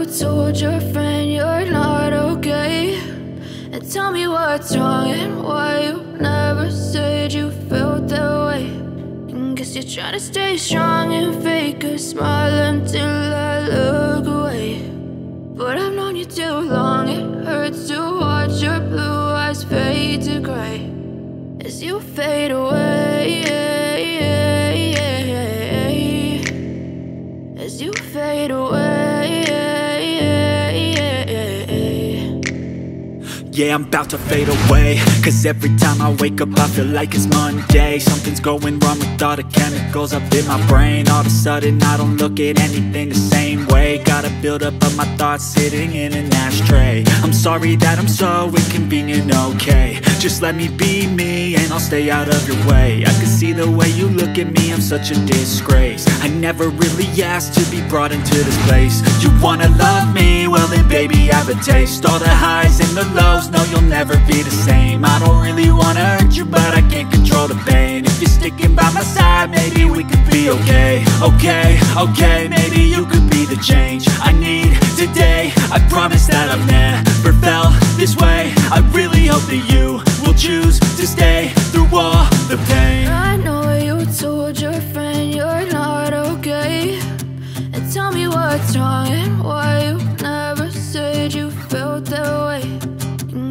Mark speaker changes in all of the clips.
Speaker 1: told your friend you're not okay, and tell me what's wrong and why you never said you felt that way. And guess you're trying to stay strong and fake a smile until I look away. But I've known you too long, it hurts to watch your blue eyes fade to gray as you fade away, as you fade away.
Speaker 2: Yeah, I'm about to fade away, cause every time I wake up I feel like it's Monday. Something's going wrong with all the chemicals up in my brain. All of a sudden I don't look at anything the same way. Gotta build up of my thoughts sitting in an ashtray. I'm sorry that I'm so inconvenient, okay. Just let me be me and I'll stay out of your way. I can see the way you look at me, I'm such a disgrace. I never really asked to be brought into this place. You wanna love me? Well then baby have a taste. All the highs and the lows, no, you'll never be the same. I don't really wanna hurt you, but I can't control the pain. If you're sticking by my side, maybe we could be okay. Okay, maybe you could be the change I need today. I promise that I've never felt this way. I really hope that you will choose to stay through all the pain.
Speaker 1: I know you told your friend you're not okay, and tell me what's wrong and why you never said you felt that way.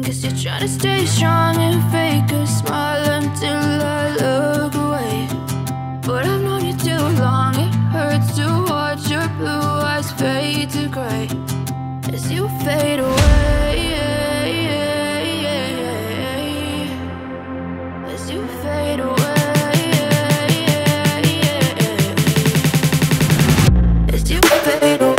Speaker 1: Guess you're trying to stay strong and fake a smile until I look away. But I've known you too long, it hurts to watch your blue eyes fade to gray as you fade away, as you fade away, as you fade away.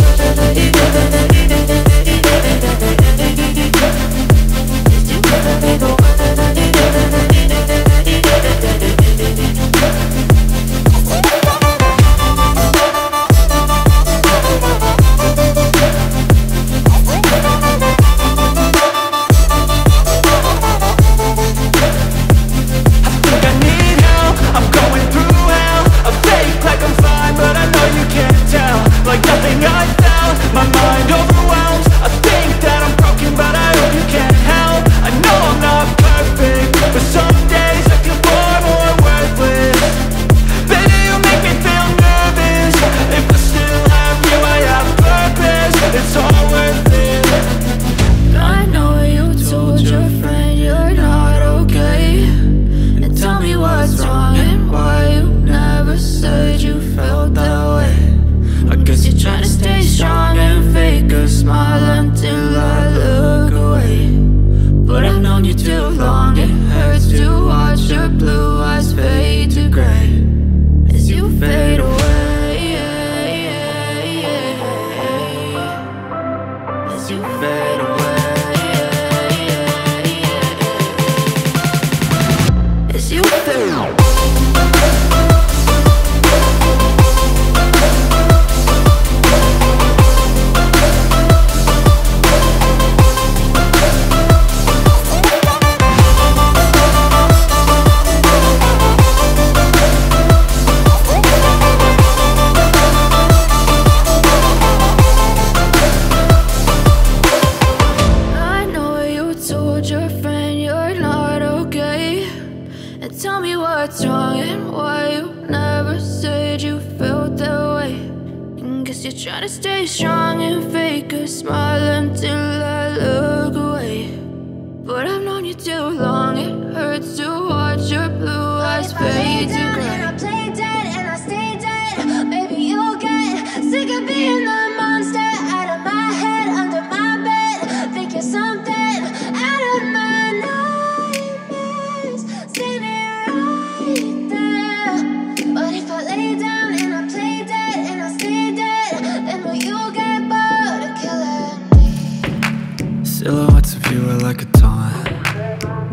Speaker 2: Silhouettes of you are like a taunt.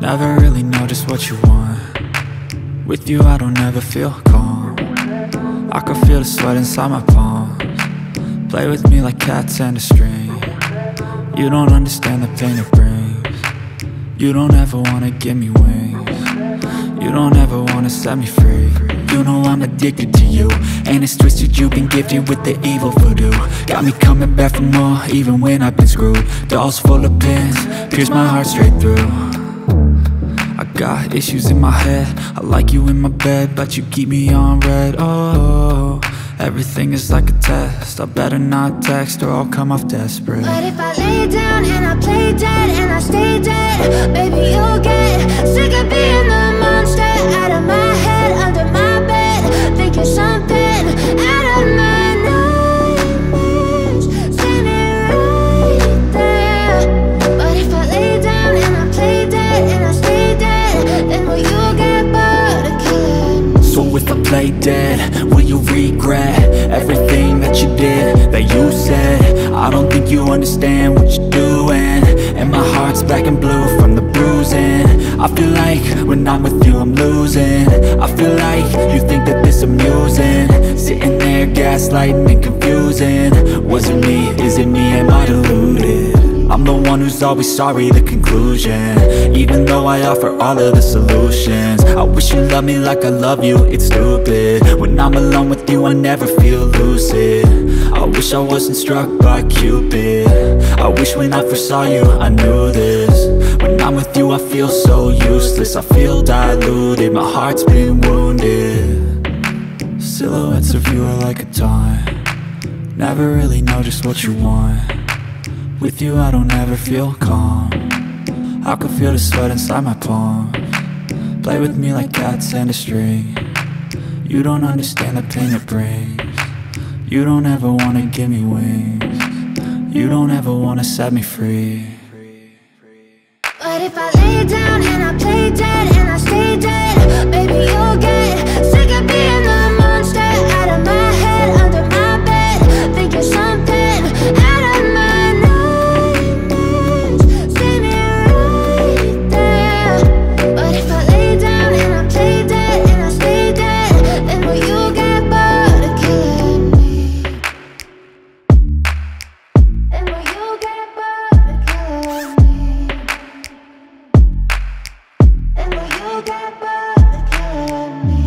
Speaker 2: Never really know just what you want. With you I don't ever feel calm. I can feel the sweat inside my palms. Play with me like cats and a string. You don't understand the pain it brings. You don't ever wanna give me wings. You don't ever wanna set me free. you know I'm addicted to you. And it's twisted, you've been gifted with the evil voodoo. Got me coming back for more, even when I've been screwed. Dolls full of pins, pierce my heart straight through. I got issues in my head, I like you in my bed, but you keep me on red. Oh, everything is like a test, I better not text or I'll come off desperate.
Speaker 1: But if I lay down and I play dead and I stay dead, baby you'll get sick of being the monster out of my head, under my bed, thinking something out of my nightmares, standing right there. But if I lay down and I play dead and I stay dead, then will you get bored of killing me?
Speaker 2: So if I play dead, will you regret everything that you did, that you said? I don't think you understand what you're doing, and my heart's black and blue from the bruising. I feel like when I'm with you I'm losing. I feel like you think that this amusing, sitting there gaslighting and confusing. Was it me? Is it me? Am I deluded? I'm the one who's always sorry, the conclusion, even though I offer all of the solutions. I wish you loved me like I love you, it's stupid. When I'm alone with you I never feel lucid. I wish I wasn't struck by Cupid. I wish when I first saw you I knew this. When I'm with you I feel so useless, I feel diluted, my heart's been wounded. Silhouettes of you are like a taunt, never really know just what you want. With you I don't ever feel calm, I can feel the sweat inside my palms. Play with me like cats and a string, you don't understand the pain it brings. You don't ever wanna give me wings, you don't ever wanna set me free.
Speaker 1: But if I lay down and I play dead and I stay dead, baby you'll get sick of being the monster out of my head, under my bed, thinking something out of my nightmares, standing right there. But if I lay down and I play dead and I stay dead, then will you get bored of killing me? Then will you get bored of killing me? Then will you get bored of killing me?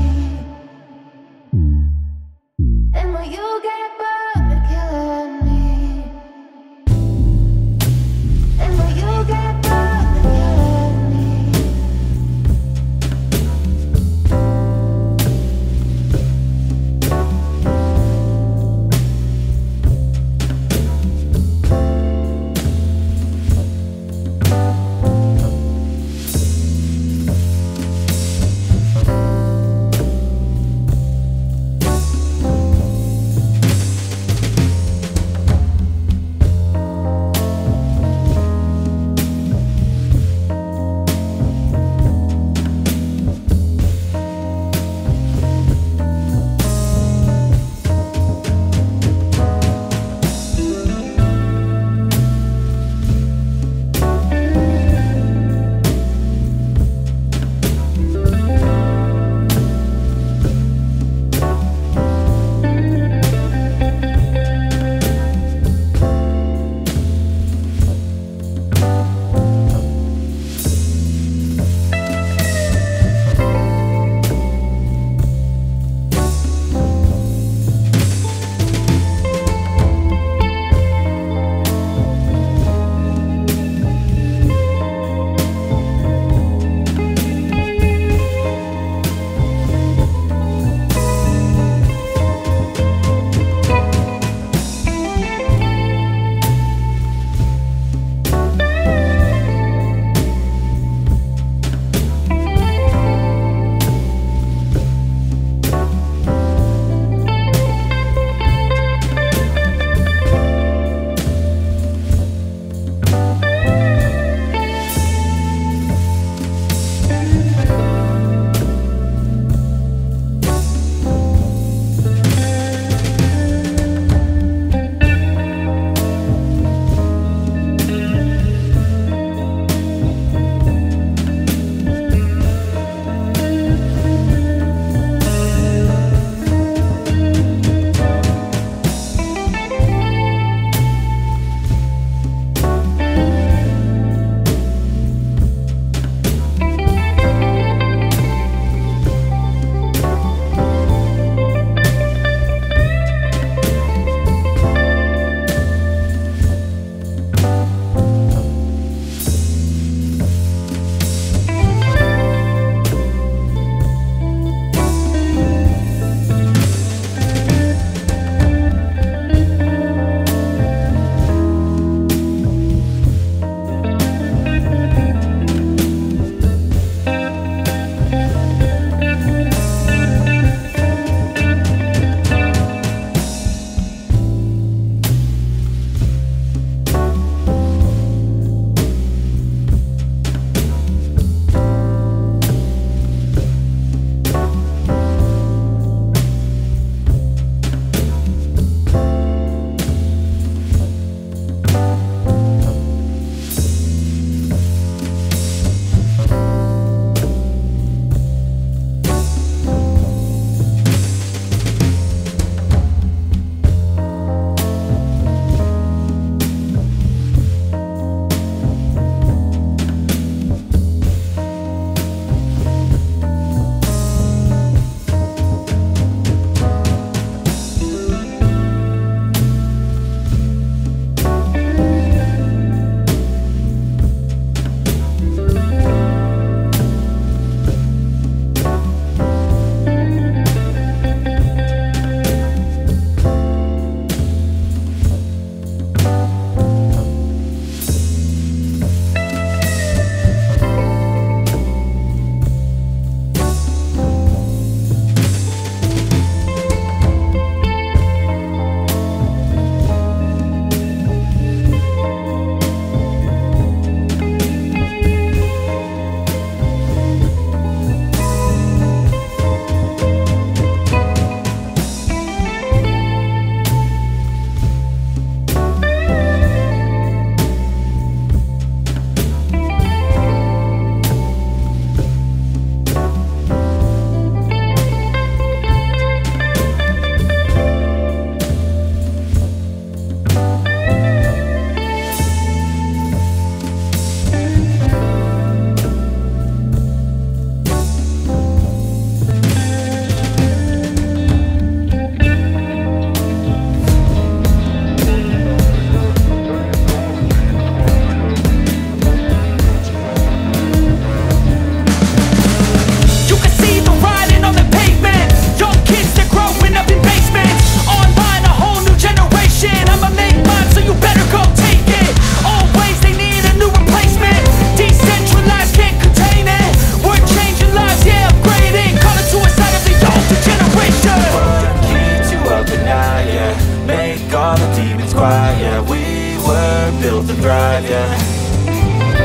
Speaker 2: yeah. We were built to thrive, yeah.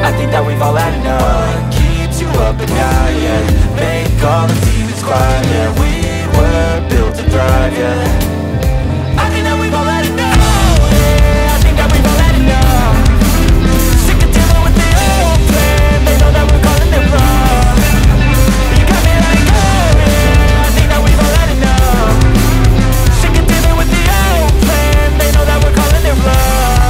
Speaker 2: I think that we've all had enough. What keeps you up at night, yeah. Make all the demons quiet, yeah. We were built to thrive, yeah. I think that we've all had enough, yeah. I think that we've all had enough. Sick of dealing with the old plan. They know that we're calling it wrong. You got me like, oh yeah. I think that we've all had enough. Sick of dealing with the old plan. They know that we're calling it wrong.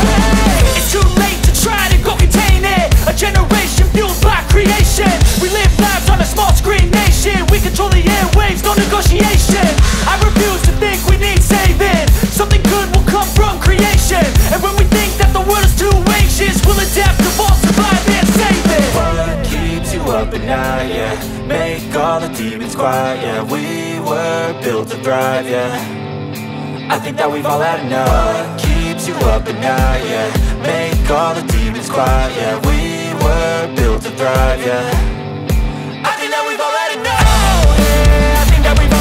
Speaker 2: Hey, it's too late to try to go contain it. A generation fueled by creation. We live lives on a small screen nation. We control the airwaves, no negotiation. I refuse to think we need saving. Something good will come from creation. And when we think that the world is too anxious, we'll adapt, evolve, survive and save it. What keeps you up at night, yeah. Make all the demons quiet, yeah. We were built to thrive, yeah. I think that we've all had enough. What keeps you up at night, yeah. Make all the demons quiet, yeah. We were built to thrive, yeah. I think that we've all had enough, yeah. I think that we've all